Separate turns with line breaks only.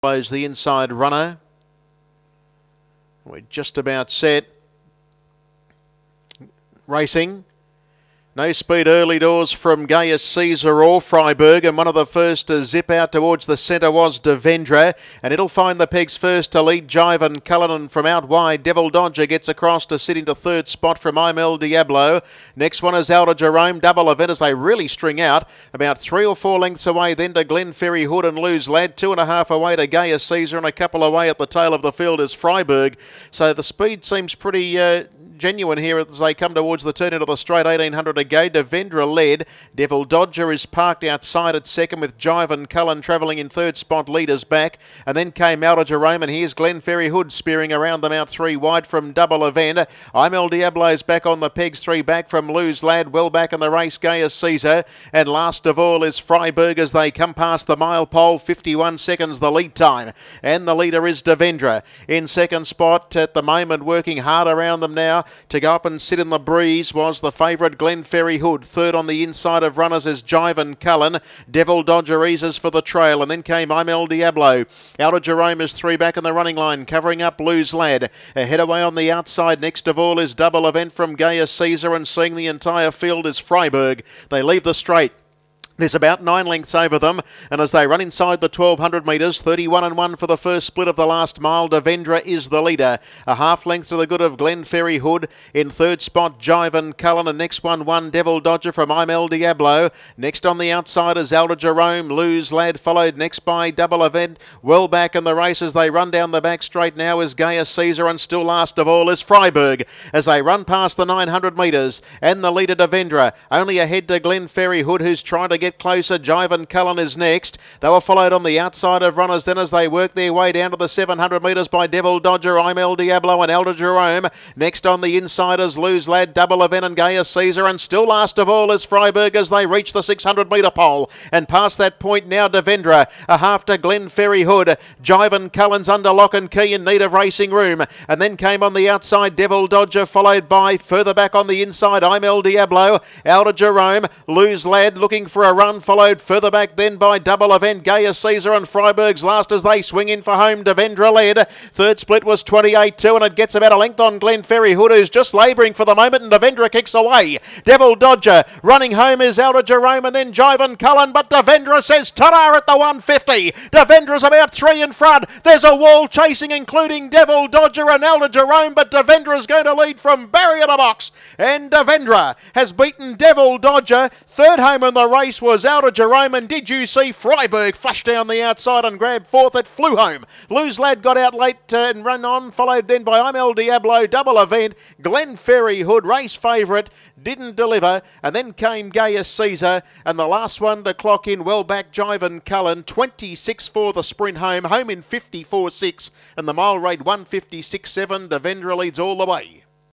Blows the inside runner. We're just about set. Racing. No speed early doors from Gaius Caesar or Freiburg, and one of the first to zip out towards the centre was Devendra, and it'll find the pegs first to lead Jive and Cullinan from out wide. Devil Dodger gets across to sit into third spot from I'm El Diablo. Next one is Elder Jerome. Double Event as they really string out. About 3 or 4 lengths away then to Glenferrie Hood and Lose Lad. 2.5 away to Gaius Caesar, and a couple away at the tail of the field is Freiburg. So the speed seems pretty genuine here as they come towards the turn into the straight. 1800 to go. Devendra led. Devil Dodger is parked outside at second with Jive and Cullen travelling in third spot, leaders back. And then came Elder Jerome, and here's Glenferrie Hood spearing around them out 3 wide from Double Event. I'm El Diablo's back on the pegs, 3 back from Lose Lad. Well back in the race, Gaius Caesar. And last of all is Freiburg as they come past the mile pole. 51 seconds the lead time. And the leader is Devendra. In second spot at the moment, working hard around them now. To go up and sit in the breeze was the favourite Glenferrie Hood. Third on the inside of runners is Jive and Cullen. Devil Dodger eases for the trail, and then came I'm El Diablo. Elder Jerome is 3 back in the running line, covering up Lose Lad. Ahead away on the outside, next of all is Double Event from Gaius Caesar, and seeing the entire field is Freiburg. They leave the straight. There's about 9 lengths over them, and as they run inside the 1200 metres, 31 and 1 for the first split of the last mile. Devendra is the leader. A half length to the good of Glenferrie Hood. In third spot, Jive and Cullen, and next one Devil Dodger from I'm El Diablo. Next on the outside is Elder Jerome. Lose Lad followed next by Double Event. Well back in the race as they run down the back straight now is Gaius Caesar, and still last of all is Freiburg as they run past the 900 metres. And the leader Devendra only ahead to Glenferrie Hood, who's trying to get closer. Jive and Cullen is next. They were followed on the outside of runners then as they work their way down to the 700 metres by Devil Dodger, I'm El Diablo and Elder Jerome. Next on the insiders, Lose Lad, Double Event and Gaius Caesar, and still last of all is Freiburg as they reach the 600 metre pole. And past that point now Devendra, a half to Glenferrie Hood. Jive and Cullen's under lock and key in need of racing room. And then came on the outside Devil Dodger, followed by further back on the inside I'm El Diablo, Elder Jerome, Lose Lad looking for a run, followed further back then by Double Event, Gaius Caesar, and Freiburg's last as they swing in for home. Devendra led. Third split was 28-2, and it gets about a length on Glenferrie Hood, who's just labouring for the moment, and Devendra kicks away. Devil Dodger running home is Elder Jerome, and then Jive and Cullen, but Devendra says ta-da at the 150. Devendra's about 3 in front. There's a wall chasing, including Devil Dodger and Elder Jerome, but Devendra's going to lead from barrier to box, and Devendra has beaten Devil Dodger. Third home in the race was Elder Jerome, and did you see Freiburg flush down the outside and grab fourth? It flew home. Lose Lad got out late and run on, followed then by I'm El Diablo, Double Event, Glenferrie Hood, race favourite, didn't deliver, and then came Gaius Caesar, and the last one to clock in well back, Jive and Cullen, 26 for the sprint home in 54.6, and the mile rate 156.7. Devendra leads all the way.